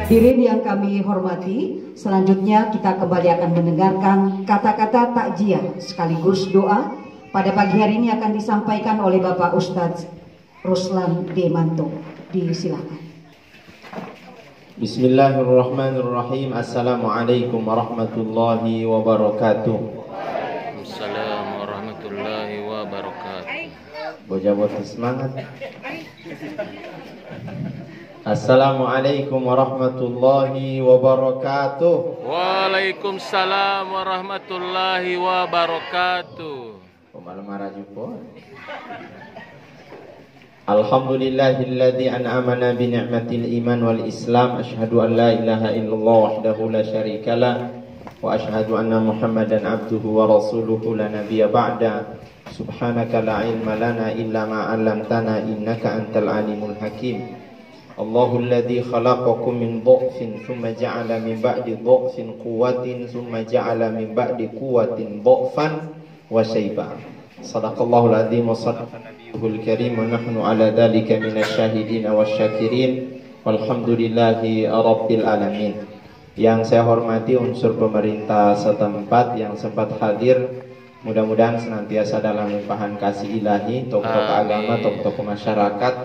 Hadirin yang kami hormati, selanjutnya kita kembali akan mendengarkan kata-kata takziah sekaligus doa. Pada pagi hari ini akan disampaikan oleh Bapak Ustadz Ruslan Demanto. Disilakan. Bismillahirrahmanirrahim. Assalamualaikum warahmatullahi wabarakatuh. Assalamualaikum warahmatullahi wabarakatuh. Bocah-bocah semangat. Assalamualaikum warahmatullahi wabarakatuh. Waalaikumsalam warahmatullahi wabarakatuh. Malam marah jumpa. Alhamdulillahilladzi an'amana bi ni'matil iman wal islam. Asyhadu an la ilaha illallah wahdahu la syarikalah wa asyhadu anna Muhammadan abduhu wa rasuluhu la nabiyya ba'da. Subhanaka la ilma lana illa ma 'allamtana innaka antal alimul hakim. Allahul ladzi khalaqakum min dha'fin thumma ja'ala min ba'di dha'fin quwwatin thumma ja'ala min ba'di quwwatin dha'fan wa syaiba. Shadaqallahul azim wa sadaqa nabiyuhul karim wa nahnu ala dzalika minasyahidin wasyakirin walhamdulillahi rabbil alamin. Yang saya hormati unsur pemerintah setempat yang sempat hadir, mudah-mudahan senantiasa dalam limpahan kasih ilahi, tokoh-tokoh agama, tokoh-tokoh masyarakat,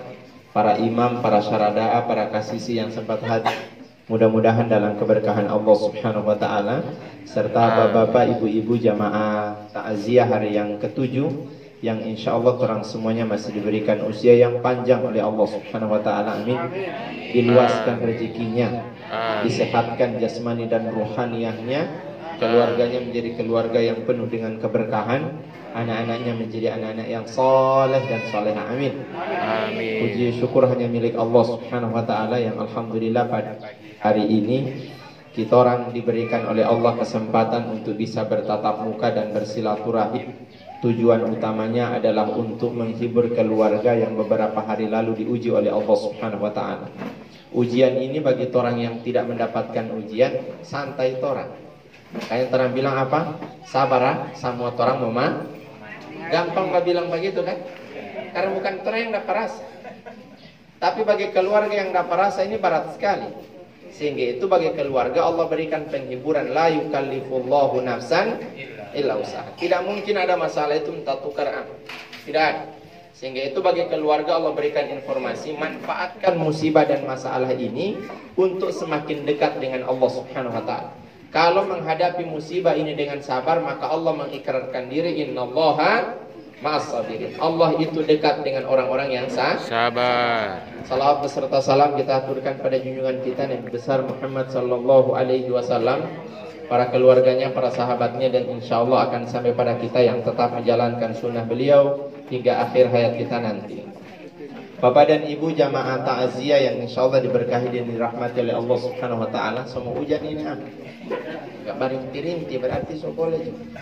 para imam, para syarada'a, para kasisi yang sempat hadir, mudah-mudahan dalam keberkahan Allah Subhanahu wa taala, serta bapak-bapak, ibu-ibu jamaah takziah hari yang ke-7 yang insyaallah orang semuanya masih diberikan usia yang panjang oleh Allah Subhanahu wa taala. Amin. Diluaskan rezekinya, disehatkan jasmani dan rohaniahnya, keluarganya menjadi keluarga yang penuh dengan keberkahan, anak-anaknya menjadi anak-anak yang soleh dan soleha. Amin. Amin. Puji syukur hanya milik Allah Subhanahu wa taala yang alhamdulillah pada hari ini kita orang diberikan oleh Allah kesempatan untuk bisa bertatap muka dan bersilaturahim. Tujuan utamanya adalah untuk menghibur keluarga yang beberapa hari lalu diuji oleh Allah Subhanahu wa taala. Ujian ini bagi orang yang tidak mendapatkan ujian, santai torang. Kayak orang bilang apa? Sabar, semua orang mama. Gampang gak bilang begitu kan? Karena bukan orang yang dapat rasa. Tapi bagi keluarga yang dapat rasa ini berat sekali. Sehingga itu bagi keluarga Allah berikan penghiburan. La yukallifullahu nafsan illa usaha. Tidak mungkin ada masalah itu minta tukar. Tidak ada. Sehingga itu bagi keluarga Allah berikan informasi, manfaatkan musibah dan masalah ini untuk semakin dekat dengan Allah Subhanahu wa taala. Kalau menghadapi musibah ini dengan sabar, maka Allah mengikrarkan diri, innallaha ma'as sabirin. Allah itu dekat dengan orang-orang yang sabar. Salawat beserta salam kita aturkan pada junjungan kita Nabi besar Muhammad sallallahu alaihi wasallam, para keluarganya, para sahabatnya, dan insyaallah akan sampai pada kita yang tetap menjalankan sunnah beliau hingga akhir hayat kita nanti. Bapak dan Ibu jamaah takziah yang insyaallah diberkahi dan dirahmati oleh Allah Subhanahu wa taala, semua hujan ini enggak barinti-rinti berarti sekolah juga.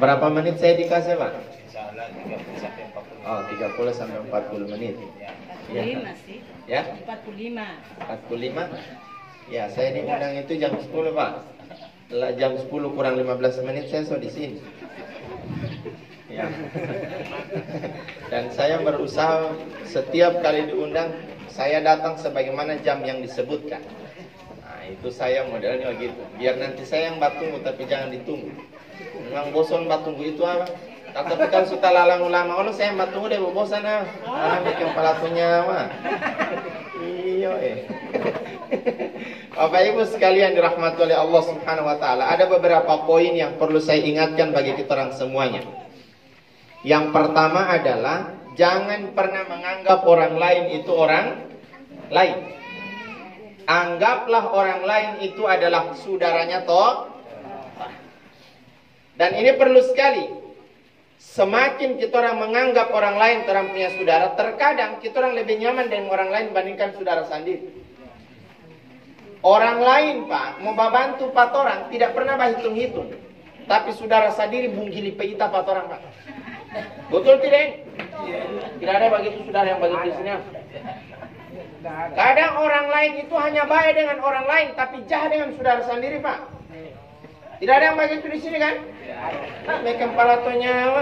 Berapa menit saya dikasih, Pak? Insyaallah 30 sampai 40. Oh, 30 sampai 40 menit. Ya. 45 sih. Ya? 45. 45? Ya, saya diundang itu jam 10, Pak. Jam 10 kurang 15 menit saya sudah di sini. Ya. Dan saya berusaha setiap kali diundang saya datang sebagaimana jam yang disebutkan. Nah, itu saya modelnya begitu. Biar nanti saya yang batunggu tapi jangan ditunggu. Memang bosan batunggu itu apa? Tapi kan sudah lalang ulama, ono saya batunggu deh bosan ah. Bikin pelatunya mah. Iya Bapak Ibu sekalian dirahmati oleh Allah Subhanahu wa taala, ada beberapa poin yang perlu saya ingatkan bagi kita orang semuanya. Yang pertama adalah jangan pernah menganggap orang lain itu orang lain. Anggaplah orang lain itu adalah saudaranya toh. Dan ini perlu sekali. Semakin kita orang menganggap orang lain orang punya saudara, terkadang kita orang lebih nyaman dengan orang lain dibandingkan saudara sendiri. Orang lain, Pak, mau bantu pat orang tidak pernah hitung-hitung. Tapi saudara sendiri bunggili peita pat orang, Pak. Betul tidak? Tidak ada begitu saudara yang begitu di sini. Kadang orang lain itu hanya baik dengan orang lain tapi jahat dengan saudara sendiri, Pak. Tidak ada yang begitu di sini kan? Nah, mereka palatonya,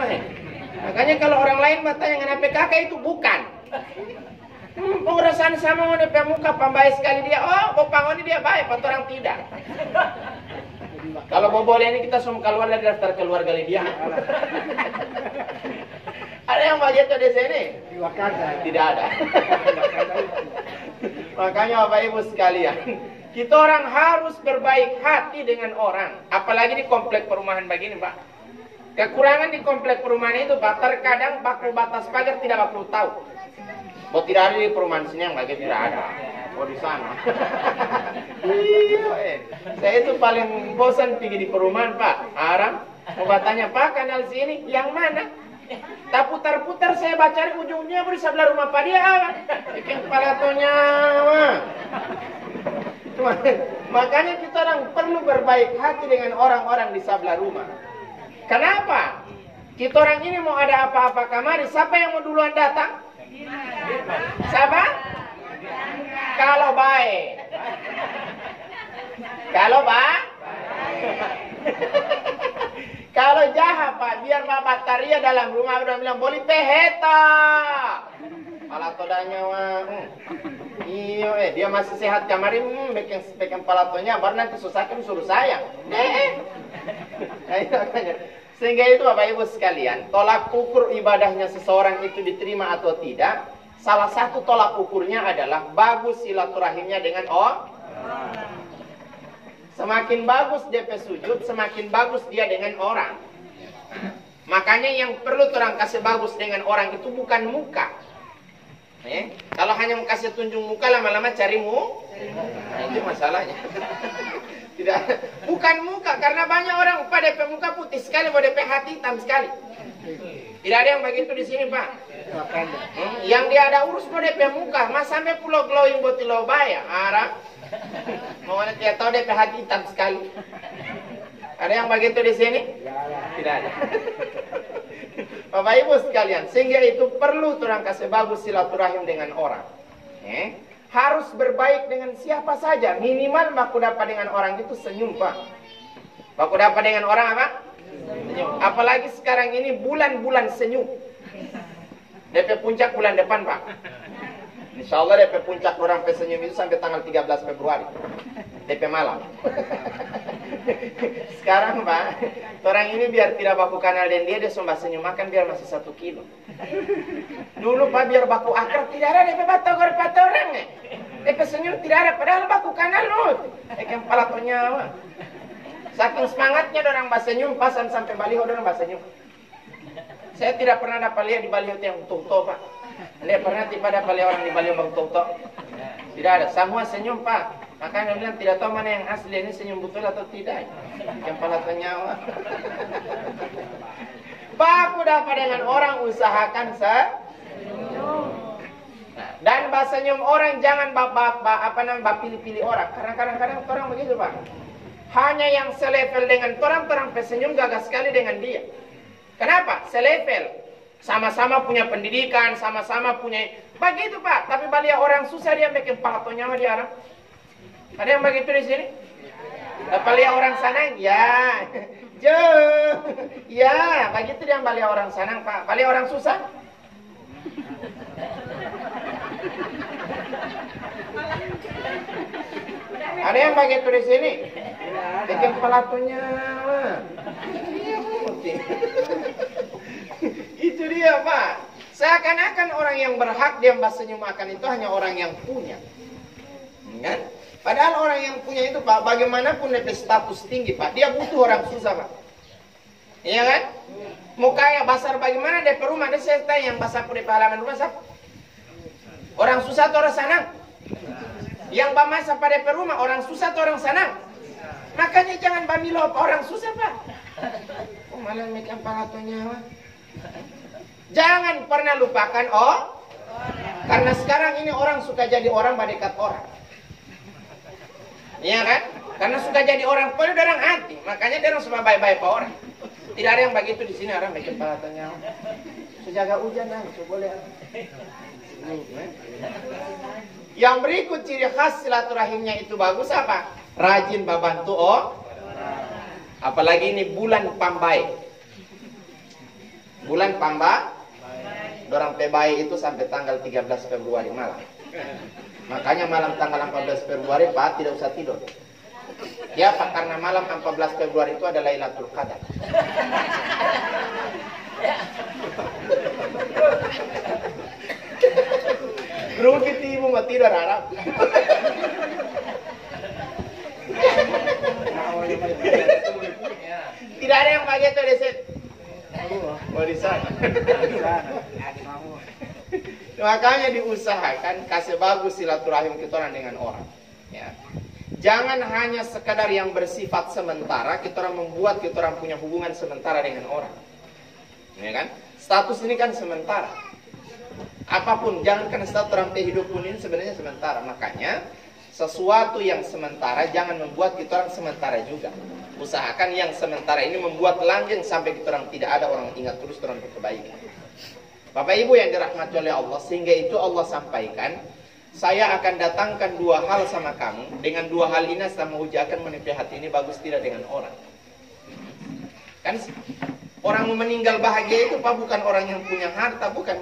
makanya kalau orang lain bertanya dengan PKK itu bukan. Pengurusan sama ngone pemuka pambaik sekali dia. Oh, bopang ini dia baik, orang tidak. Kalau boleh ini kita semua keluar dari daftar keluarga dia. Ada yang begitu di sini? Tidak ada. Makanya Bapak Ibu sekalian, kita orang harus berbaik hati dengan orang. Apalagi di komplek perumahan begini, Pak. Kekurangan di komplek perumahan itu, Pak, terkadang baku batas pagar tidak baku tahu. Oh, tidak ada di perumahan sini yang bagian tidak ada. Oh, di sana. Saya itu paling bosan pergi di perumahan, Pak. Aram, mau bertanya, Pak, kanal sini yang mana? Tak putar-putar saya baca ujungnya di sebelah rumah Pak dia. Bikin kepala tonya. Makanya kita orang perlu berbaik hati dengan orang-orang di sebelah rumah. Kenapa? Kita orang ini mau ada apa-apa kamari, siapa yang mau duluan datang? Siapa? Kalau baik. Kalau baik. Kalau jahat, Pak, biar Bapak Taria dalam rumah udah bilang boleh peheta. Pala todanya iya, dia masih sehat kemarin, bikin palatonya, baru nanti susahkan suruh saya. Sehingga itu Bapak Ibu sekalian, tolak ukur ibadahnya seseorang itu diterima atau tidak, salah satu tolak ukurnya adalah bagus silaturahimnya dengan semakin bagus dia sujud, semakin bagus dia dengan orang. Makanya yang perlu orang kasih bagus dengan orang itu bukan muka. Kalau hanya mau kasih tunjuk muka, lama-lama carimu, nah, itu masalahnya. Tidak, bukan muka, karena banyak orang pada DP muka putih sekali, pada DP hati hitam sekali. Tidak ada yang begitu di sini, Pak. Yang dia ada urus pada DP muka, mas sampai pulau glowing buat lo bayar, Arab. Mau dia tahu DP hati hitam sekali. Ada yang begitu di sini? Tidak ada. Bapak Ibu sekalian, sehingga itu perlu orang kasih bagus silaturahim dengan orang. Harus berbaik dengan siapa saja. Minimal baku dapat dengan orang itu senyum, Pak. Baku dapat dengan orang apa? Senyum. Apalagi sekarang ini bulan-bulan senyum. DP puncak bulan depan, Pak. Insya Allah DP puncak orang pesenyum itu sampai tanggal 13 Februari. DP malam. Sekarang, Pak, orang ini biar tidak baku kenal dan dia sumbah senyum makan biar masih 1 kilo. Dulu, Pak, biar baku akrab tidak ada DP batagor orang. DP senyum tidak ada, padahal baku kenal loh. Ikan kepala tonyawa. Saking semangatnya orang bahasa senyum, pasan sampai baliho orang bahasa senyum. Saya tidak pernah dapat lihat di baliho yang utuh-utuh, Pak. Anda pernah tiba dapat lihat orang di baliho yang utuh-utuh? Tidak ada, semua senyum, Pak. Makanya bilang tidak tahu mana yang asli, ini senyum betul atau tidak. Yang kepala tonyawa. Pak, dapat dengan orang usahakan dan bahasa senyum orang jangan pilih-pilih orang. Karena kadang-kadang orang begitu, Pak. Hanya yang selevel dengan orang pesenyum gagah sekali dengan dia. Kenapa? Selevel. Sama-sama punya pendidikan, sama-sama punya begitu, Pak. Tapi balik orang susah dia bikin palatonya sama dia orang. Ada yang begitu di sini? Balik orang sanang, ya. Ya, begitu dia balik orang sanang, Pak. Balik orang susah. Ada yang begitu di sini? Bikin pelatunya. Itu dia, Pak. Seakan-akan orang yang berhak dia senyum makan itu hanya orang yang punya. Kan? Padahal orang yang punya itu, Pak, bagaimanapun dia status tinggi, Pak, dia butuh orang susah, Pak. Iya kan? Mau kaya basar bagaimana dia perumah, dia saya tanya yang basar di halaman rumah siapa? Orang susah atau orang senang? Yang bamasa pada perumah orang susah atau orang senang? Makanya jangan bamilo orang susah, Pak. Oh, malah mekan palatonya. Jangan pernah lupakan karena sekarang ini orang suka jadi orang berdekat orang. Iya kan? Karena suka jadi orang, padahal orang hati. Makanya dia harus baik-baik pak orang. Tidak ada yang begitu di sini orang bikin palatanya. Sejaga hujan lah, boleh. Yang berikut ciri khas silaturahimnya itu bagus apa? Rajin membantu apalagi ini bulan Pambai. Bulan Pamba Dorang pebai itu sampai tanggal 13 Februari malam. Makanya malam tanggal 14 Februari Pak tidak usah tidur. Ya Pak, karena malam 14 Februari itu adalah Lailatul Qadar. Rugi ibu mau tidur harap. Tidak ada yang begitu di sini. Oh di sana. Makanya diusahakan kasih bagus silaturahim kita orang dengan orang. Ya. Jangan hanya sekadar yang bersifat sementara, kita orang membuat kita orang punya hubungan sementara dengan orang. Ya kan? Status ini kan sementara. Apapun, jangankan status orang hidup pun ini sebenarnya sementara. Makanya sesuatu yang sementara jangan membuat kita orang sementara juga. Usahakan yang sementara ini membuat langgeng sampai kita orang tidak ada orang ingat terus orang kebaikan. Bapak Ibu yang dirahmati oleh Allah, sehingga itu Allah sampaikan, saya akan datangkan dua hal sama kamu. Dengan dua hal ini saya mau uji akan menepih hati ini bagus tidak dengan orang. Kan orang mau meninggal bahagia itu Pak, bukan orang yang punya harta, bukan.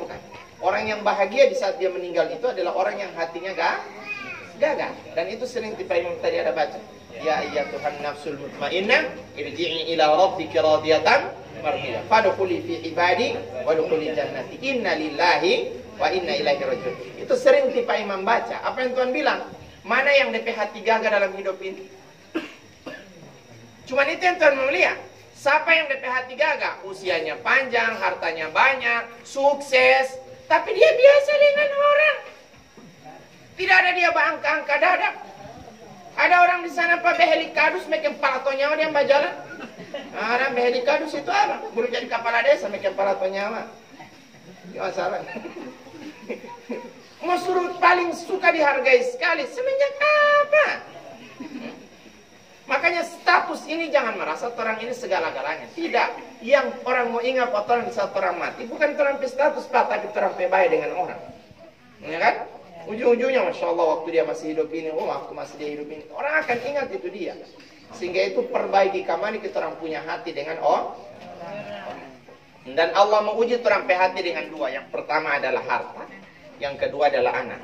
Orang yang bahagia di saat dia meninggal itu adalah orang yang hatinya gagah. Dan itu sering tipe Imam tadi ada baca. Ya ayyatuhan nafsul mutmainnah irji'i ila rabbiki radiyatan mardiyah fadkhuli fi ibadi wadkhuli jannati inna lillahi wa inna ilaihi raji'un. Itu sering tipe Imam baca. Apa yang Tuhan bilang? Mana yang DP hati gagah dalam hidup ini? Cuman itu yang Tuhan mau lihat. Siapa yang DP hati gagah? Usianya panjang, hartanya banyak, sukses, tapi dia biasa dengan orang. Tidak ada dia berangka-angka dada. Ada orang di sana Pak behelikadus makin paratonya dia mbak jalan. Orang behelikadus itu apa? Boleh jadi kepala desa makin paratonya. Ya masalah. Mau suruh paling suka dihargai sekali semenjak apa? Makanya status ini jangan merasa orang ini segala-galanya. Tidak. Yang orang mau ingat orang di saat orang mati bukan orang status Pak, tapi orang baik dengan orang. Ya kan? Ujung-ujungnya Masya Allah waktu dia masih hidup ini, waktu masih dia hidup ini, orang akan ingat itu dia. Sehingga itu perbaiki kamani kita orang punya hati dengan orang. Dan Allah menguji orang punya hati dengan dua. Yang pertama adalah harta, yang kedua adalah anak.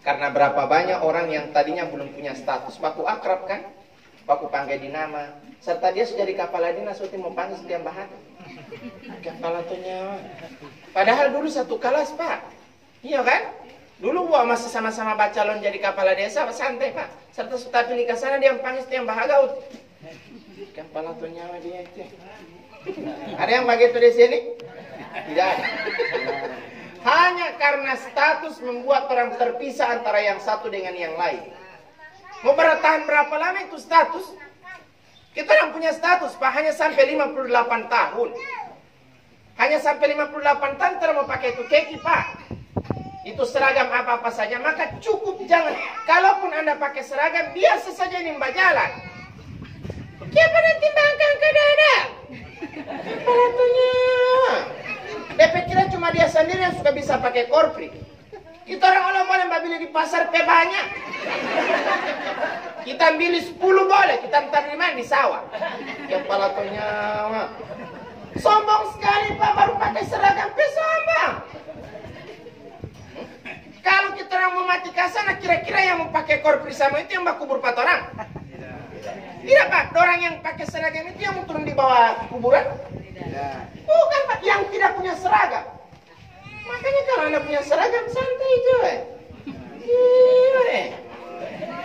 Karena berapa banyak orang yang tadinya belum punya status, baku akrab kan, baku panggil di nama, serta dia sudah di kepala dinas, sudah mau panggil setiap bahan. Kepala tunya. Padahal dulu satu kelas Pak. Iya kan? Dulu gua masih sama-sama baca calon jadi kepala desa, santai Pak. Serta sudah pilih ke sana dia panggil setiap bahagia. Kepala tunya dia itu. Ada yang begitu di sini? Tidak ada. Hanya karena status membuat orang terpisah antara yang satu dengan yang lain. Mau bertahan berapa lama itu status? Kita yang punya status Pak hanya sampai 58 tahun. Hanya sampai 58 tahun kita mau pakai itu keki Pak. Itu seragam apa-apa saja, maka cukup jangan. Kalaupun Anda pakai seragam, biasa saja ini mbak jalan. Siapa nanti timbangkan ke dada? Palatunya. DP kira cuma dia sendiri yang suka bisa pakai korpri. Kita orang oleh mbak beli di pasar pe banyak. Kita beli 10 boleh, kita entar di mana di sawah. Yang palatunya. Sombong sekali Pak, baru pakai seragam pe sombong. Kalau kita orang mau mati ke sana, kira-kira yang mau pakai korpri sama itu yang mau kubur 4 orang? Tidak Pak, orang yang pakai seragam itu yang mau turun di bawah kuburan? Bukan Pak, yang tidak punya seragam. Makanya kalau Anda punya seragam, santai coy.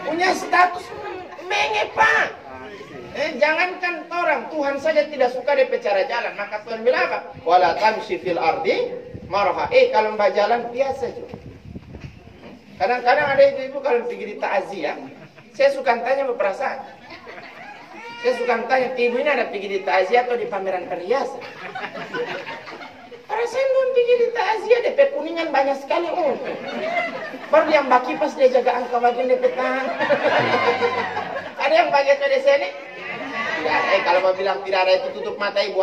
Punya status menge Pak. Jangankan orang, Tuhan saja tidak suka DP cara jalan. Maka Tuhan bilang apa? Wala tamshi fil ardi marha. Kalau mbak jalan biasa juga. Kadang-kadang ada ibu-ibu kalau pergi di takziah, saya suka tanya berperasaan. Saya suka tanya, ibu ini ada pergi di takziah atau di pameran perhiasan? Karena saya belum pergi di takziah, DP kuningan banyak sekali. Baru yang baki pas dia jaga angka bagian DP tangan. Ada yang bagian di sini? Tidak ada. Kalau mau bilang tidak ada itu tutup mata ibu.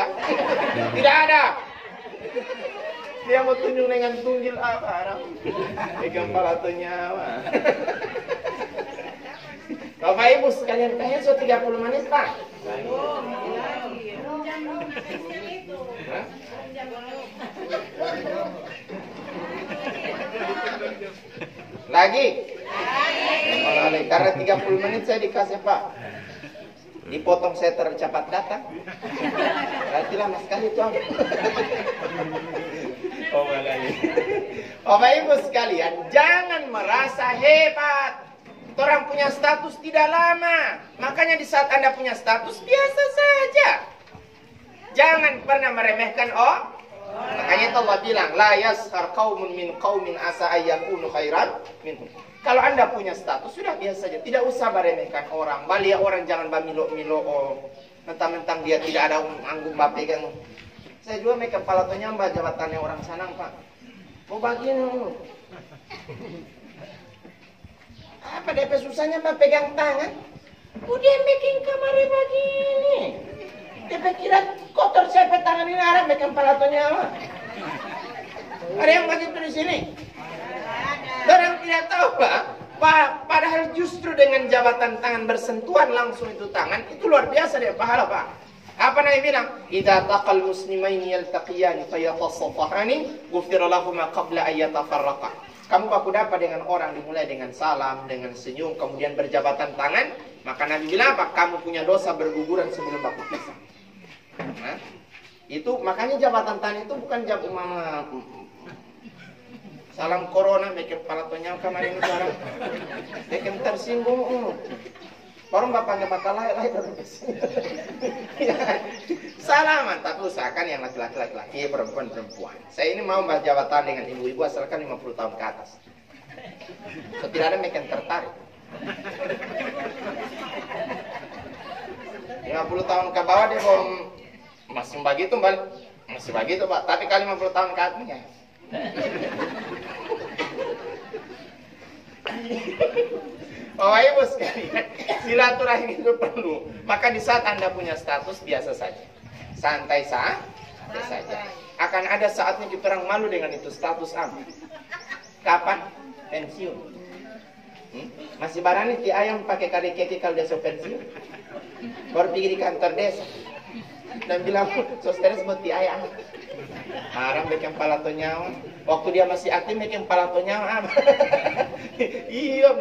Tidak ada. Dia mau tunjuk dengan tunggil apa? Pegang palatonya. Bapak Ibu sekalian, kayaknya sudah 30 menit Pak. Lagi? Lagi. Karena 30 menit saya dikasih Pak. Dipotong saya tercepat datang. Berarti lama sekali tuh. Bapak Ibu sekalian, jangan merasa hebat. Orang punya status tidak lama. Makanya di saat Anda punya status, biasa saja. Jangan pernah meremehkan makanya Allah bilang, la yashar qaumun min qaumin asa ayyakunu khairan minhum. Kalau Anda punya status, sudah biasa saja. Tidak usah meremehkan orang. Balia orang jangan bamilo-milo. Mentang-mentang dia tidak ada anggung pegang. Saya juga make kepala tuh nyambah jabatannya orang sana, Pak. Mau bagiin. Apa DP susahnya Mbak pegang tangan? Udah bikin kamarnya begini. DP kira kotor siapa tangan ini arah bikin palatonya apa? Ada yang begitu di sini? Orang tidak tahu Pak. Padahal justru dengan jabatan tangan bersentuhan langsung itu tangan itu luar biasa dia pahala Pak. Apa Nabi bilang? Idza taqal muslimaini yaltaqiyani fayatasafahani ghufira lahum qabla an yatafarraqa. Kamu baku dapat dengan orang dimulai dengan salam, dengan senyum, kemudian berjabatan tangan, maka Nabi bilang apa? Kamu punya dosa berguguran sebelum baku pisah. Nah, itu makanya jabatan tangan itu bukan salam corona, bikin kepala tonyang kemarin orang, bikin tersinggung. Orang bapaknya mata lahir dari sini. Salaman, tapi usahakan yang laki-laki, perempuan. Saya ini mau berjabatan dengan ibu-ibu asalkan 50 tahun ke atas. So, tidak ada makin tertarik. 50 tahun ke bawah dia masih begitu balik. Masih begitu Pak, tapi kali 50 tahun ke atas ya. Bapak Ibu sekalian, silaturahim itu perlu. Maka di saat Anda punya status biasa saja, santai saja. Akan ada saatnya kita orang malu dengan itu status apa? Kapan? Pensiun. Masih barani ti ayam pakai kari keki kalau dia so pensiun. Baru pergi di kantor desa dan bilang, "Sosteres buat ti ayam." Haram bikin palato nyawa. Waktu dia masih aktif bikin palato nyawa. Iya,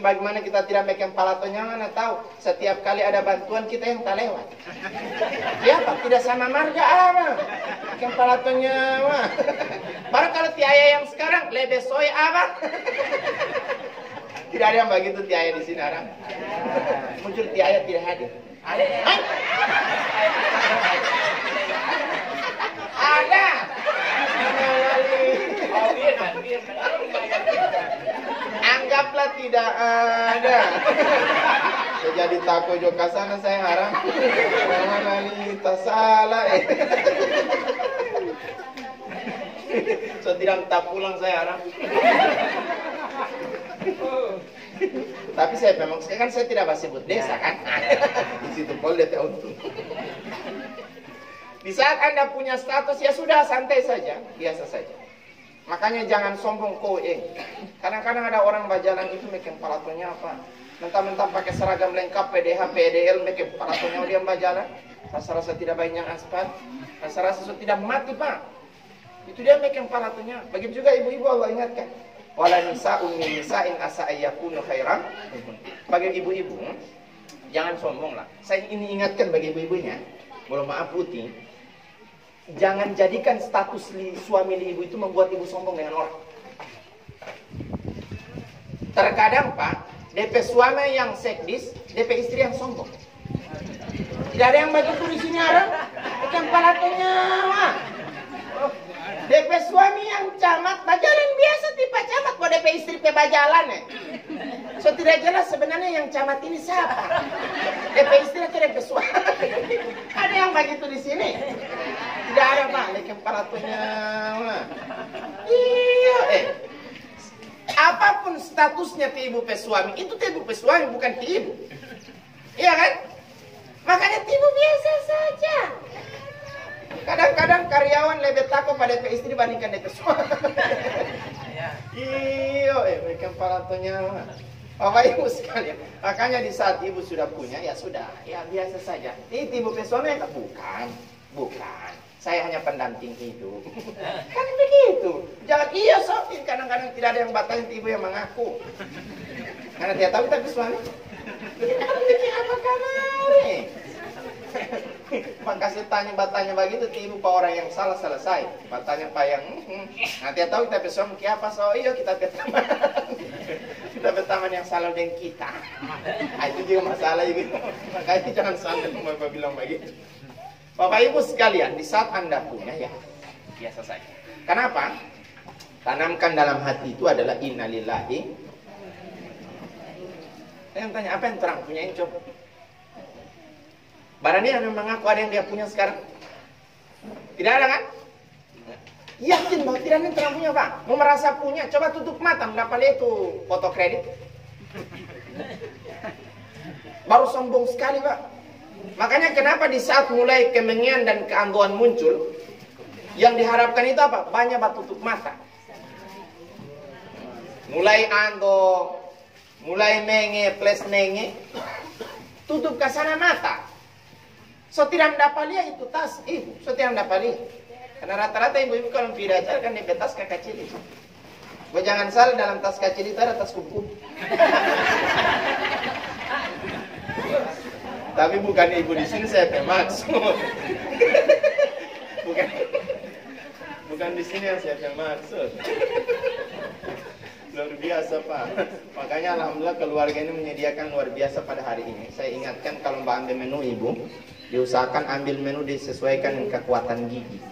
bagaimana kita tidak bikin palato nyawa? Nah, tahu setiap kali ada bantuan kita yang tak lewat. Ya Pak, tidak sama marga apa? Bikin palato nyawa. Baru kalau tiaya yang sekarang lebih soy apa? Tidak ada yang begitu tiaya di sini orang. Muncul tiaya tidak hadir. Ada. Anggaplah tidak ada. Saya jadi takut juga sana saya harap. Jangan alita salah. So tidak tak pulang saya harap. Tapi saya memang kan saya tidak sebut desa kan. Di situ pol DP untung. Di saat Anda punya status ya sudah santai saja, biasa saja. Makanya jangan sombong koe. Kadang-kadang ada orang bajalan itu bikin palatonya apa? Mentang-mentang pakai seragam lengkap PDH, PDL, bikin palatonya dia bajalan. Rasa-rasa tidak banyak aspal, rasa-rasa tidak mati Pak. Itu dia bikin palatonya. Begitu juga ibu-ibu Allah ingatkan. Wala nisa'un min nisa'in asa ayyakunu khairan. Bagi ibu-ibu, jangan sombong lah. Saya ini ingatkan bagi ibu-ibunya. Mohon maaf putih. Jangan jadikan status suami ibu itu membuat ibu sombong dengan orang. Terkadang Pak, DP suami yang sekdis, DP istri yang sombong. Tidak ada yang begitu di sini ada. Bukan palatonya. DP suami yang camat, bajalan biasa tipe camat. Kok DP istri pe bajalan ya? So tidak jelas sebenarnya yang camat ini siapa. DP istri atau DP suami. Ada yang begitu di sini. Tidak ada Pak, lekem palatonya. Iya, apapun statusnya ti ibu pe suami, itu ti ibu pe suami bukan ti ibu. Iya kan? Makanya ti ibu biasa saja. Kadang-kadang karyawan lebih takut pada DP istri dibandingkan DP suami. Iya, lekem palatonya. Bapak Ibu sekalian, makanya di saat ibu sudah punya, ya sudah, ya biasa saja. Ini ibu pe suami bukan. Saya hanya pendamping hidup. Kan begitu. Jangan iya sok. Kadang-kadang tidak ada yang batalin, ibu yang mengaku. Karena dia tahu tapi suami. Apa kabar? Makasih tanya begitu ibu pak orang yang salah selesai. Tanya pak yang nanti tahu kita suami apa so iyo kita berteman. Kita berteman yang salah dengan kita. Itu juga masalah gitu. Makanya jangan sampai bapak bilang begitu. Bapak Ibu sekalian, di saat Anda punya ya, biasa saja. Kenapa? Tanamkan dalam hati itu adalah innalillahi. Saya tanya, apa yang terang punya coba? Barangnya yang mengaku ada yang dia punya sekarang? Tidak ada kan? Yakin bahwa tidak ada yang terang punya Pak? Mau merasa punya, coba tutup mata, mendapat itu foto kredit. Baru sombong sekali Pak. Makanya kenapa di saat mulai kemengian dan keangguan muncul, yang diharapkan itu apa? Banyak tutup mata. Mulai anggo, mulai menge, plus nenge, tutup ke sana mata. So tidak mendapat lihat itu tas ibu, so tidak mendapat lihat. Karena rata-rata ibu-ibu kalau tidak ajar kan di tas kecil itu. Jangan salah dalam tas kecil itu ada tas kumpul. Tapi bukan ibu di sini saya maksud. Bukan di sini yang saya maksud. Luar biasa Pak. Makanya alhamdulillah keluarga ini menyediakan luar biasa pada hari ini. Saya ingatkan kalau Mbak ambil menu ibu, diusahakan ambil menu disesuaikan dengan kekuatan gigi.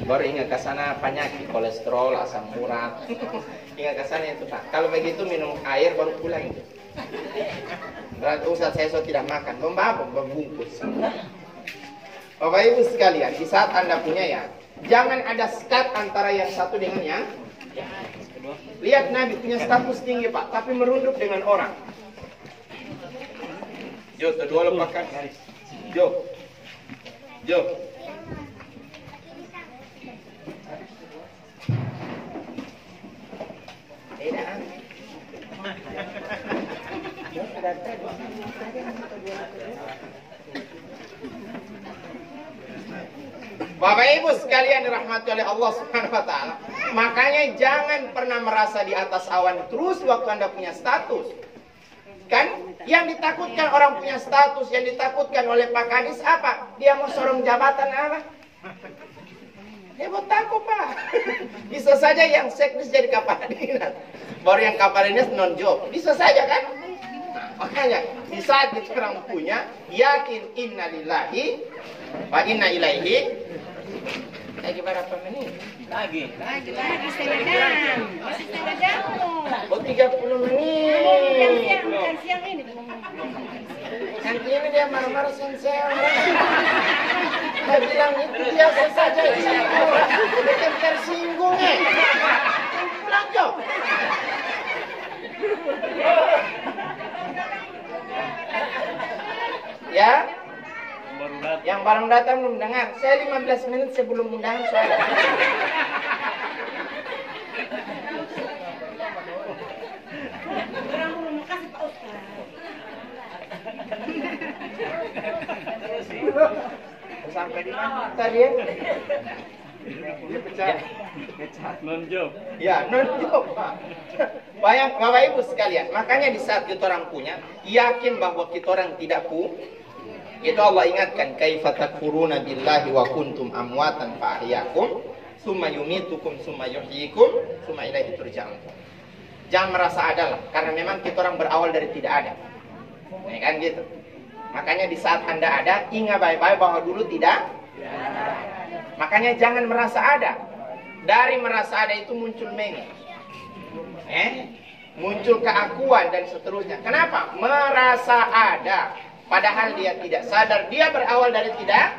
Baru ingat ke sana penyakit kolesterol, asam urat. Ingat ke sana itu Pak. Kalau begitu minum air baru pulang itu. Berarti Ustaz saya tidak makan, membungkus. Bapak Ibu sekalian, di saat Anda punya ya, jangan ada sekat antara yang satu dengan yang. Lihat Nabi punya status tinggi Pak, tapi merunduk dengan orang. Jo, kedua lepaskan. Jo. Bapak Ibu sekalian dirahmati oleh Allah Subhanahu wa taala. Makanya jangan pernah merasa di atas awan terus waktu Anda punya status. Kan yang ditakutkan orang punya status, yang ditakutkan oleh Pak Kadis apa? Dia mau sorong jabatan apa? Dia mau takut Pak. Bisa saja yang sekdes jadi kepala dinas. Baru yang kepala dinas non job. Bisa saja kan? Makanya di saat kita orang punya yakin innalillahi wa inna ilaihi. Lagi berapa menit? Lagi setengah jam. Oh 30 menit. Bukan siang ini. Nanti ini dia marah-marah sensei. Saya bilang itu biasa saja. Bukan tersinggung pulang Jo. Ya, yang baru datang belum dengar. Saya 15 menit sebelum undangan soalnya. Sampai di mana tadi ya? Non-job. Ya, non-job. Bapak Ibu sekalian, makanya di saat kita orang punya, yakin bahwa kita orang tidak punya. Itu Allah ingatkan, kaifa takfuruna billahi wa kuntum amwatan fa ahyakum, summa yumitukum summa yuhyikum, summa ilaihi turja'un. Jangan merasa ada lah, karena memang kita orang berawal dari tidak ada. Ya kan gitu. Makanya di saat Anda ada, ingat baik-baik bahwa dulu tidak ada. Makanya jangan merasa ada. Dari merasa ada itu muncul menge. Muncul keakuan dan seterusnya. Kenapa? Merasa ada. Padahal dia tidak sadar, dia berawal dari tidak,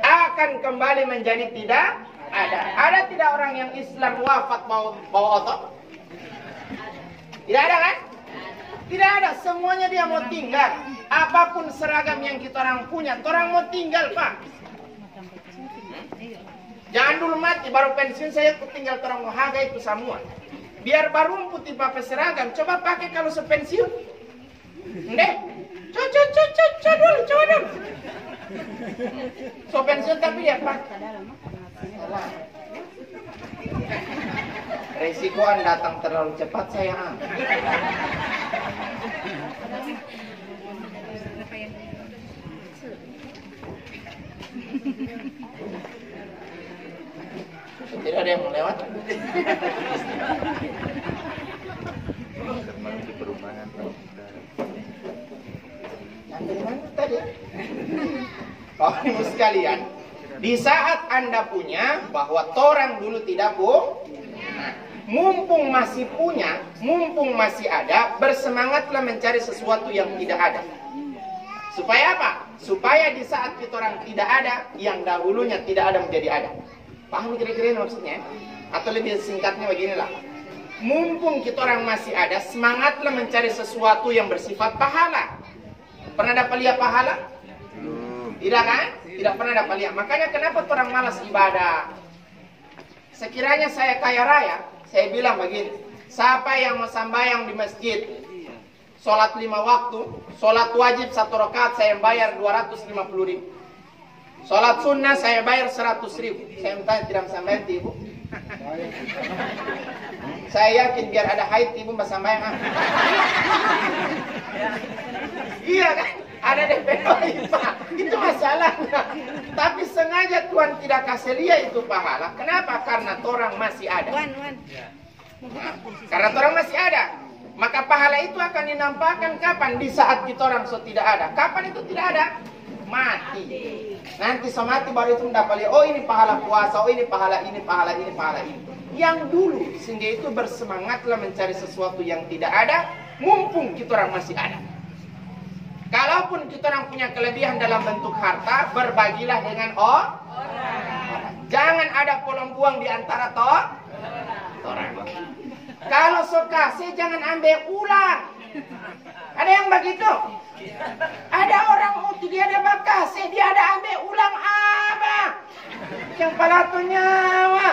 akan kembali menjadi tidak ada. Ada tidak orang yang Islam wafat bawa otot? Tidak ada kan? Tidak ada, semuanya dia mau tinggal. Apapun seragam yang kita orang punya, orang mau tinggal Pak. Jangan dulu mati, baru pensiun saya tinggal orang mau harga itu semua. Biar baru putih pakai seragam, coba pakai kalau sepensiun. Coba dulu. So pensiun tapi dia Pak. Salah. Resikoan datang terlalu cepat saya. Tidak ada yang mau lewat. Di perumahan Anda di mana tadi? Bapak Ibu sekalian, di saat Anda punya bahwa torang dulu tidak mumpung masih punya, mumpung masih ada, bersemangatlah mencari sesuatu yang tidak ada. Supaya apa? Supaya di saat kita orang tidak ada, yang dahulunya tidak ada menjadi ada. Paham kira-kira maksudnya? Atau lebih singkatnya beginilah. Mumpung kita orang masih ada, semangatlah mencari sesuatu yang bersifat pahala. Pernah dapat lihat pahala? Tidak kan? Tidak pernah dapat lihat. Makanya kenapa orang malas ibadah? Sekiranya saya kaya raya, saya bilang begini, siapa yang mau sembahyang di masjid, sholat 5 waktu, sholat wajib 1 rakaat saya bayar 250.000. Sholat sunnah saya bayar 100.000. Saya minta tidak sembahyang ibu. Saya yakin biar ada haid ibu mbak sembahyang. Iya kan? Ada DP itu masalahnya. Tapi sengaja Tuhan tidak kasih lihat itu pahala. Kenapa? Karena orang masih ada. Karena orang masih ada. Maka pahala itu akan dinampakkan kapan? Di saat kita orang so tidak ada. Kapan itu tidak ada? Mati. Nanti so mati baru itu mendapat lihat. Oh ini pahala puasa. Oh ini pahala ini, pahala ini, pahala ini. Yang dulu sehingga itu bersemangatlah mencari sesuatu yang tidak ada. Mumpung kita orang masih ada. Kalaupun kita orang punya kelebihan dalam bentuk harta, berbagilah dengan orang. Jangan ada polong buang di antara orang. Kalau so kasih jangan ambil ulang. Ada yang begitu? Ada orang waktu dia ada bakasih, dia ada ambil ulang apa? Yang palato nyawa.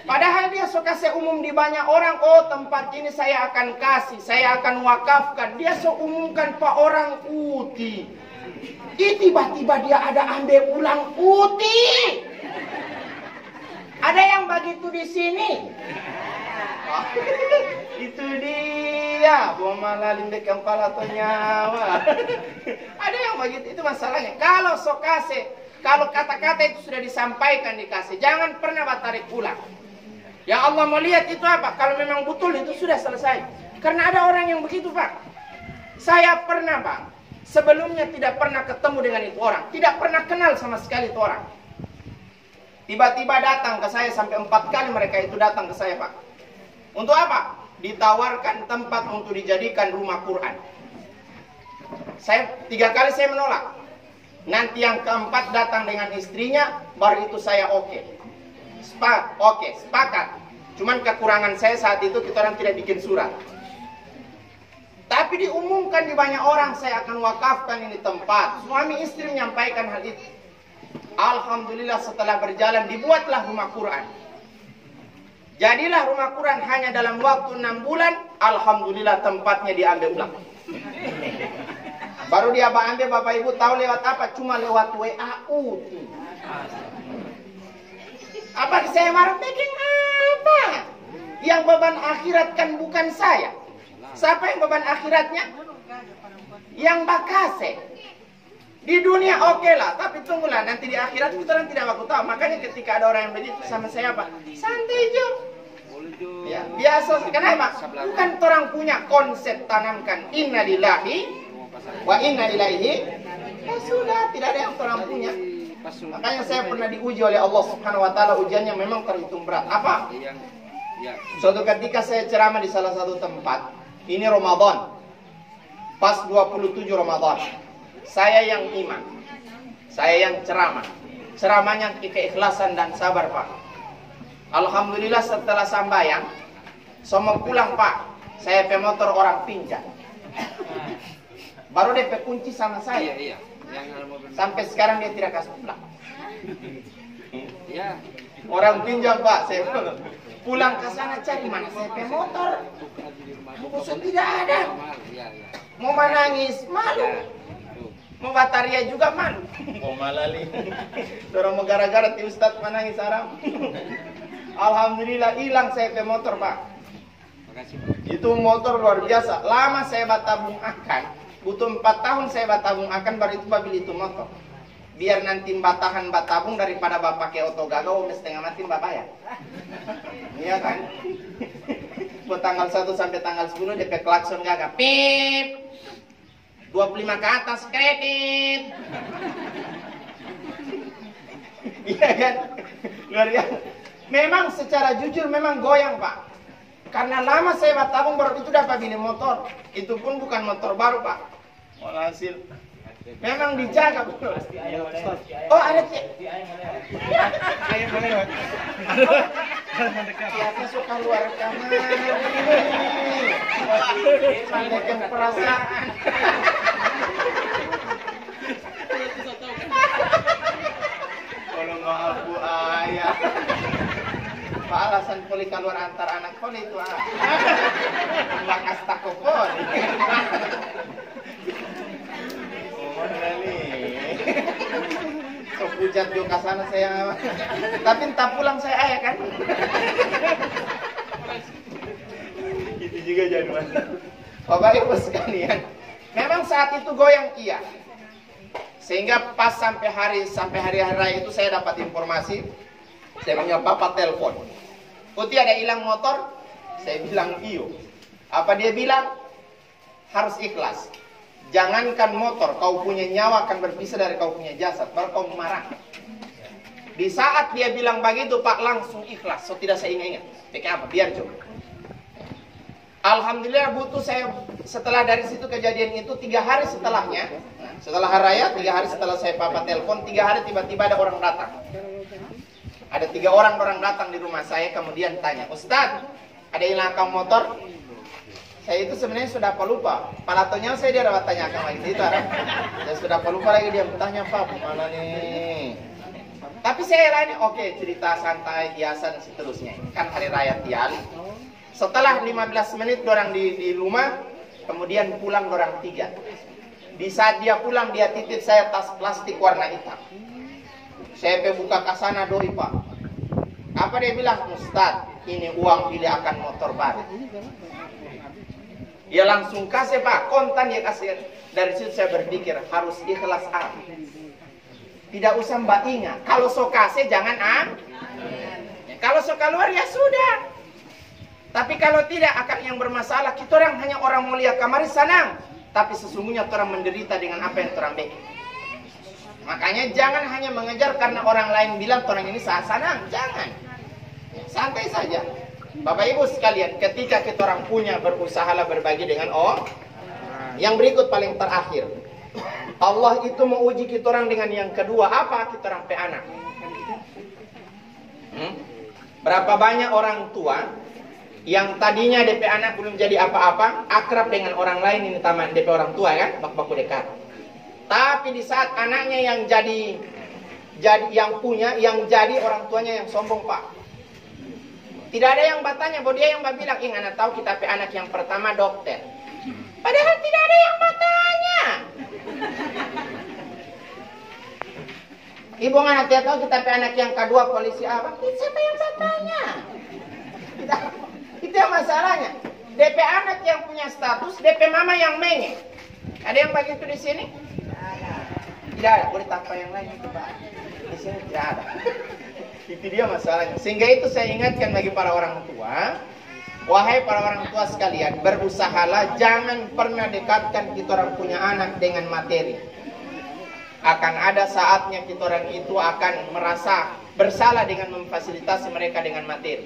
Padahal dia so kasih umum di banyak orang. Oh tempat ini saya akan kasih, saya akan wakafkan. Dia so umumkan pak orang uti. Tiba-tiba dia ada ambil ulang uti. Ada yang begitu di sini? Oh, itu dia. Bomalah lindek yang palato nyawa. Ada yang begitu, itu masalahnya. Kalau so kasih, kalau kata-kata itu sudah disampaikan dikasih, jangan pernah tarik ulang. Yang Allah mau lihat itu apa? Kalau memang betul itu sudah selesai. Karena ada orang yang begitu Pak. Saya pernah Pak, sebelumnya tidak pernah ketemu dengan itu orang. Tidak pernah kenal sama sekali itu orang. Tiba-tiba datang ke saya, sampai 4 kali mereka itu datang ke saya Pak. Untuk apa? Ditawarkan tempat untuk dijadikan rumah Quran. 3 kali saya menolak. Nanti yang keempat datang dengan istrinya, baru itu saya oke. Sepakat. Cuman kekurangan saya saat itu kita orang tidak bikin surat. Tapi diumumkan di banyak orang, saya akan wakafkan ini tempat. Suami istri menyampaikan hal itu. Alhamdulillah setelah berjalan dibuatlah rumah Quran. Jadilah rumah Quran hanya dalam waktu 6 bulan. Alhamdulillah tempatnya diambil ulang. Baru dia ambil Bapak Ibu tahu lewat apa? Cuma lewat WA. Apa saya marah? Bikin apa? Yang beban akhirat kan bukan saya. Siapa yang beban akhiratnya? Yang bakase. Di dunia oke lah, tapi tunggulah nanti di akhirat kita orang tidak bakal tahu. Makanya ketika ada orang yang begitu sama saya apa? Santai Jo. Ya, biasa. Kenapa? Bukan orang punya konsep tanamkan inna lillahi wa inna ilaihi. Ya sudah, tidak ada yang orang punya. Makanya saya pernah diuji oleh Allah Subhanahu wa taala, ujiannya memang terhitung berat. Apa? Suatu ketika saya ceramah di salah satu tempat. Ini Ramadan. Pas 27 Ramadan. Saya yang imam. Saya yang ceramah. Ceramahnya keikhlasan dan sabar Pak. Alhamdulillah setelah sambayang, semua pulang Pak. Saya pemotor orang pinjam. Baru DP kunci sama saya. Sampai sekarang dia tidak kasih pulang. Orang pinjam Pak. Saya pulang ke sana cari mana saya pemotor. Buku tidak ada. Mau menangis malu. Mau bataria juga malu. Oh malali. Dorong mau gara-gara ti Ustaz manangis haram. Alhamdulillah hilang saya pe motor, Pak. Itu motor luar biasa. Lama saya batabung akan. Butuh 4 tahun saya batabung akan baru itu beli itu motor. Biar nanti batahan batabung daripada bapak pakai oto gagal setengah mati bapak ya. Iya kan? Buat tanggal 1 sampai tanggal 10 DP klakson gagak. Pip. 25 ke atas kredit. Iya kan? Luar biasa. Memang secara jujur memang goyang, Pak. Karena lama saya batabung baru itu dapat beli motor. Itu pun bukan motor baru, Pak. Walhasil memang dijaga betul. Oh, ada ayam melewat. Siapa suka luar kamar? Mendekat perasaan. Kalau maaf Bu ayah. Pak alasan poli keluar antar anak poli itu bakas takopon. So pujat juga sana saya. Tapi entah pulang saya ayah kan. Itu juga jaduan. Bapak Ibu sekalian, memang saat itu goyang iya. Sehingga pas sampai hari raya itu saya dapat informasi. Saya panggil Bapak telepon. Uti ada hilang motor? Saya bilang iyo. Apa dia bilang? Harus ikhlas. Jangankan motor, kau punya nyawa akan berpisah dari kau punya jasad. Baru kau marah. Di saat dia bilang begitu, Pak langsung ikhlas. So tidak saya ingat. Pakai apa? Biar coba. Alhamdulillah butuh saya setelah dari situ kejadian itu 3 hari setelahnya. Setelah hari raya, 3 hari setelah saya Papa telepon, 3 hari tiba-tiba ada orang datang. Ada 3 orang datang di rumah saya kemudian tanya, Ustaz, ada hilang motor? Saya itu sebenarnya sudah lupa. Palatonya saya dia dapat tanyakan lagi itu. Saya sudah lupa lagi dia bertanya, Pak, mana nih? Tapi saya lain, oke, cerita santai, hiasan dan seterusnya. Kan hari raya Tiali. Setelah 15 menit orang di rumah, kemudian pulang orang 3. Di saat dia pulang dia titip saya tas plastik warna hitam. Saya buka kasana doi, Pak. Apa dia bilang? Ustaz, ini uang beli akan motor baru. Dia langsung kasih, Pak, kontan dia kasih. Dari situ saya berpikir harus ikhlas Tidak usah mbak ingat. Kalau so kasih jangan Kalau so keluar ya sudah. Tapi kalau tidak akan yang bermasalah. Kita orang hanya orang mau lihat kamar senang. Tapi sesungguhnya orang menderita dengan apa yang orang bikin. Makanya jangan hanya mengejar karena orang lain bilang orang ini senang. Jangan. Santai saja. Bapak Ibu sekalian, ketika kita orang punya berusahalah berbagi dengan yang berikut paling terakhir. Allah itu menguji kita orang dengan yang kedua. Apa? Kita orang anak. Berapa banyak orang tua yang tadinya DP anak belum jadi apa-apa, akrab dengan orang lain ini taman DP orang tua kan, bak-baku dekat. Tapi di saat anaknya yang jadi orang tuanya yang sombong, Pak. Tidak ada yang bertanya, bahwa dia yang bilang, anak tahu kita anak yang pertama dokter. Padahal tidak ada yang bertanya. Ibu anak tidak tahu kita anak yang kedua polisi apa? Siapa yang bertanya? Itu yang masalahnya. DP anak yang punya status, DP mama yang menge. Ada yang begitu di sini? Tidak ada. Boleh tanpa yang lain itu, Pak. Di sini tidak ada. Itu dia masalahnya. Sehingga itu saya ingatkan bagi para orang tua, wahai para orang tua sekalian, berusahalah jangan pernah dekatkan kita orang punya anak dengan materi. Akan ada saatnya kita orang itu akan merasa bersalah dengan memfasilitasi mereka dengan materi.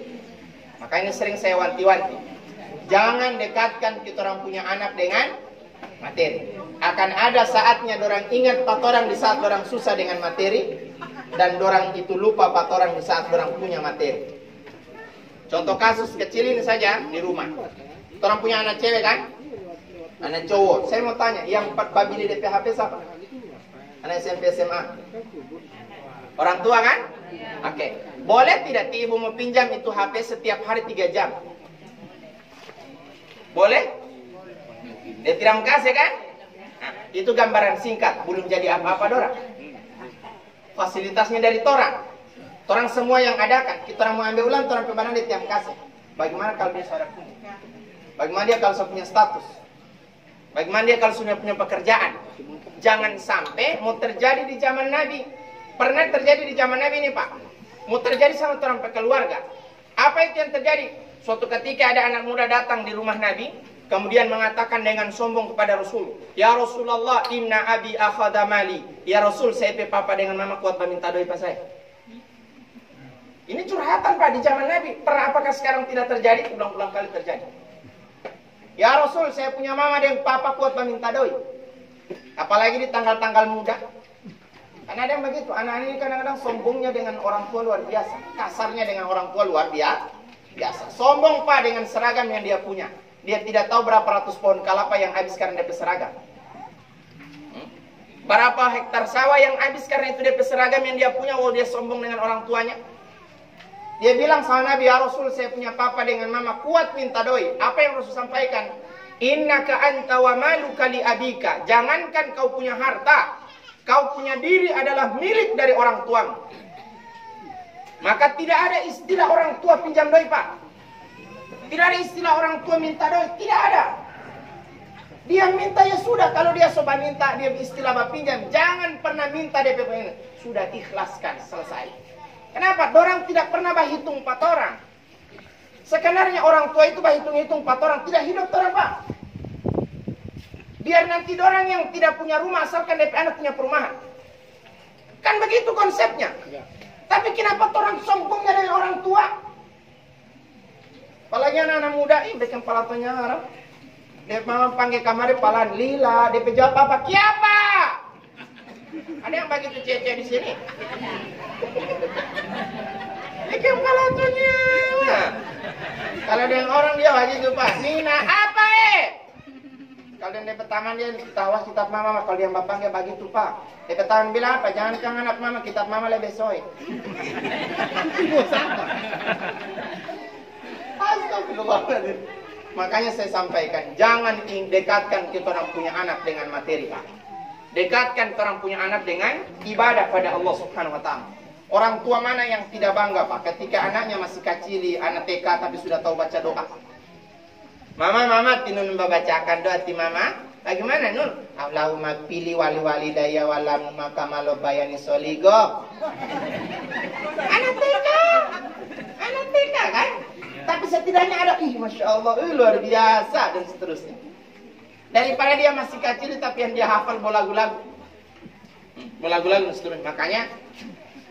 Makanya sering saya wanti-wanti, jangan dekatkan kita orang punya anak dengan materi. Akan ada saatnya dorang ingat patorang di saat dorang susah dengan materi. Dan dorang itu lupa patorang di saat dorang punya materi. Contoh kasus kecil ini saja di rumah. Dorang punya anak cewek kan? Anak cowok. Saya mau tanya, yang beli DP HP siapa? Anak SMP SMA. Orang tua kan? Oke. Boleh tidak ibu mau pinjam itu HP setiap hari 3 jam? Boleh? Dia tidak kasih kan? Itu gambaran singkat, belum jadi apa-apa dorang. Fasilitasnya dari torang. Torang semua yang adakan. Kita orang mau ambil ulang, torang pembanan di tiap kasih. Bagaimana kalau dia saudara punya? Bagaimana dia kalau sudah punya status? Bagaimana dia kalau sudah punya pekerjaan? Jangan sampai mau terjadi di zaman Nabi. Pernah terjadi di zaman Nabi ini, Pak. Mau terjadi sama orang keluarga. Apa itu yang terjadi? Suatu ketika ada anak muda datang di rumah Nabi, kemudian mengatakan dengan sombong kepada Rasul, "Ya Rasulullah, inna abi akhadha mali." Ya Rasul, saya pe papa dengan mama kuat meminta doa pas saya. Ini curhatan, Pak, di zaman Nabi. Apakah sekarang tidak terjadi? Ulang-ulang kali terjadi. Ya Rasul, saya punya mama dan papa kuat meminta doa. Apalagi di tanggal-tanggal muda. Karena ada yang begitu. Anak-anak ini kadang-kadang sombongnya dengan orang tua luar biasa. Kasarnya dengan orang tua luar biasa. Sombong, Pak, dengan seragam yang dia punya. Dia tidak tahu berapa ratus pohon kelapa yang habis karena dia seragam. Berapa hektar sawah yang habis karena itu dia seragam yang dia punya. Oh, dia sombong dengan orang tuanya. Dia bilang sama Nabi, "Ya Rasul, saya punya papa dengan mama kuat minta doi." Apa yang Rasul sampaikan? "Innaka anta wa maluka li abika." Jangankan kau punya harta, kau punya diri adalah milik dari orang tuamu. Maka tidak ada istilah orang tua pinjam doi, Pak. Tidak ada istilah orang tua minta doi, tidak ada. Dia minta ya sudah, kalau dia coba minta, dia istilah pinjam. Jangan pernah minta DP ini. Sudah ikhlaskan, selesai. Kenapa? Dorang tidak pernah bahitung 4 orang. Sebenarnya orang tua itu bahitung-hitung 4 orang. Tidak hidup dorang, Pak. Biar nanti dorang yang tidak punya rumah, asalkan DP anak punya perumahan. Kan begitu konsepnya. Tapi kenapa orang sombongnya dari orang tua? Apalagi anak-anak muda, bikin palatonya harap. Dia mama panggil kamar, palan lila. Dia jawab apa? Kiapa? Ada yang begitu cece di sini. Bikin palatonya. Kalau ada yang orang dia begitu, Pak. Nina, apa Kalau dia pertama dia tawas kitab mama, kalau dia bapak dia begitu, Pak. Dia pertama bilang apa? Jangan anak mama, kitab mama lebih soy. Astagfirullahaladzim. Makanya saya sampaikan, jangan dekatkan kita orang punya anak dengan materi, Pak. Dekatkan orang punya anak dengan ibadah pada Allah Subhanahu wa taala. Orang tua mana yang tidak bangga, Pak, ketika anaknya masih kecil, anak TK tapi sudah tahu baca doa. Mama, tinun membacakan doa ti mama. Bagaimana, Nun? Allahumma pilih wali daya walam makamalo bayani soligo. Anak TK kan? Tapi setidaknya ada, Masya Allah, luar biasa, dan seterusnya. Daripada dia masih kecil, tapi yang dia hafal lagu-lagu dan seterusnya. Makanya,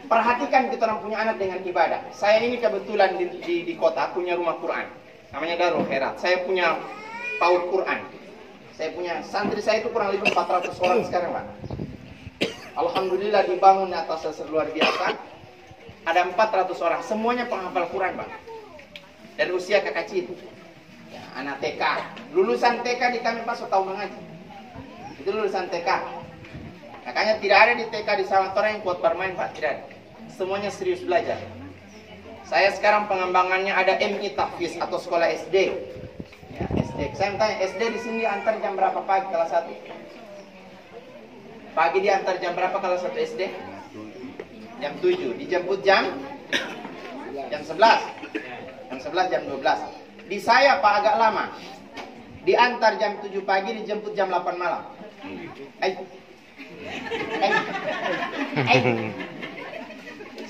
perhatikan kita orang punya anak dengan ibadah. Saya ini kebetulan di kota punya rumah Quran. Namanya Darul Khairat. Saya punya PAUD Quran. Saya punya santri saya itu kurang lebih 400 orang sekarang, Pak. Alhamdulillah dibangun atas dasar luar biasa. Ada 400 orang, semuanya penghafal Quran, Pak. Dari usia kecil. Ya, anak TK. Lulusan TK di kami Pak tahu mengaji. Itu lulusan TK. Makanya tidak ada di TK di Samatora yang kuat bermain, Pak. Tidak ada. Semuanya serius belajar. Saya sekarang pengembangannya ada MI Tahfiz atau sekolah SD. Ya, SD. Saya tanya, SD di sini antar jam berapa pagi kelas 1? Pagi diantar jam berapa kelas 1 SD? Jam 7. Dijemput jam 11. Jam 11, jam 12. Di saya, Pak, agak lama. Diantar jam 7 pagi, dijemput jam 8 malam.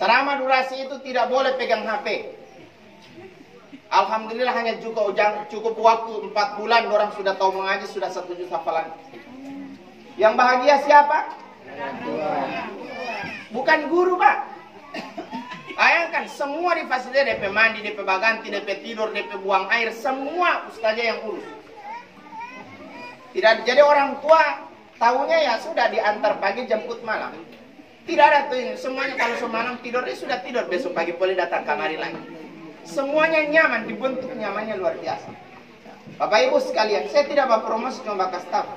Selama durasi itu tidak boleh pegang HP. Alhamdulillah hanya cukup waktu 4 bulan orang sudah tahu mengaji, sudah 1 juta hafalan. Yang bahagia siapa? Bukan guru, Pak. Bayangkan semua di fasilitas, DP mandi, DP baganti, DP tidur, DP buang air, semua ustaznya yang urus. Tidak, jadi orang tua tahunya ya sudah diantar pagi jemput malam. Tidak ada tuh ini, semuanya kalau semalam tidur dia sudah tidur, besok pagi boleh datang kamari lagi. Semuanya nyaman, dibentuk nyamannya luar biasa. Bapak Ibu sekalian, saya tidak berpromosi, cuma bakas tahu.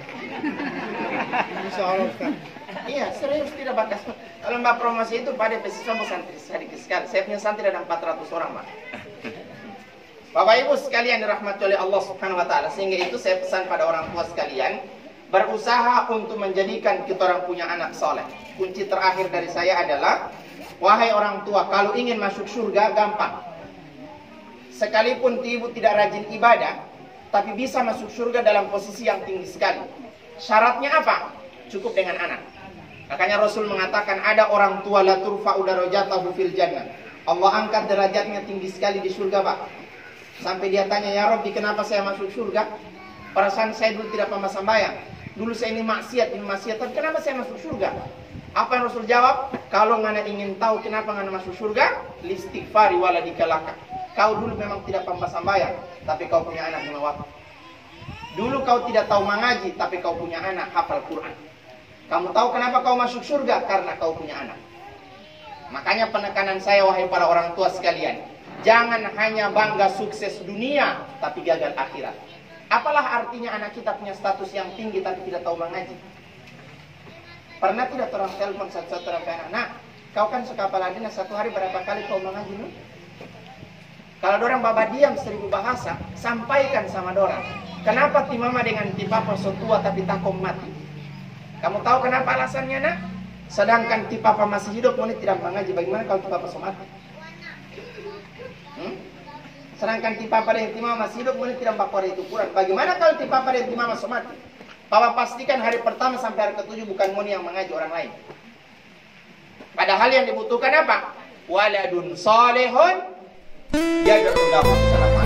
Iya, serius tidak bakas. Kalau mbak promosi itu pada pesiswa santri sedikit sekali. Saya punya santri ada 400 orang, Pak. Bapak Ibu sekalian dirahmati oleh Allah Subhanahu wa taala. Sehingga itu saya pesan pada orang tua sekalian, berusaha untuk menjadikan kita orang punya anak soleh. Kunci terakhir dari saya adalah, wahai orang tua, kalau ingin masuk surga gampang. Sekalipun ibu tidak rajin ibadah, tapi bisa masuk surga dalam posisi yang tinggi sekali. Syaratnya apa? Cukup dengan anak. Makanya Rasul mengatakan ada orang tua la turfa'u darajatahu fil jannah. Allah angkat derajatnya tinggi sekali di surga, Pak. Sampai dia tanya, ya Rabbi, kenapa saya masuk surga? Perasaan saya dulu tidak pernah sembahyang. Dulu saya ini maksiat, tapi kenapa saya masuk surga? Apa yang Rasul jawab? Kalau ngana ingin tahu kenapa ngana masuk surga, listighfari waladikalaka. Kau dulu memang tidak pernah sembahyang, tapi kau punya anak 5 waktu. Dulu kau tidak tahu mengaji, tapi kau punya anak hafal Quran. Kamu tahu kenapa kau masuk surga? Karena kau punya anak. Makanya penekanan saya, wahai para orang tua sekalian, jangan hanya bangga sukses dunia, tapi gagal akhirat. Apalah artinya anak kita punya status yang tinggi tapi tidak tahu mengaji? Pernah tidak orang telepon satu-satu orang anak, nah, kau kan suka kepala dinas, 1 hari berapa kali kau mengaji? No? Kalau dorang baba diam 1000 bahasa, sampaikan sama dorang. Kenapa ti mama dengan ti papa so tua tapi takom mati? Kamu tahu kenapa alasannya, nak? Sedangkan ti papa masih hidup, mau tidak mengaji. Bagaimana kalau ti papa so mati? Sedangkan ti papa dan ti mama masih hidup, mau tidak bakor itu Quran. Bagaimana kalau ti papa dan ti mama so mati? Papa pastikan hari pertama sampai hari ke-7 bukan Moni yang mengaji, orang lain. Padahal yang dibutuhkan apa? Waladun solehun yad'u lahu.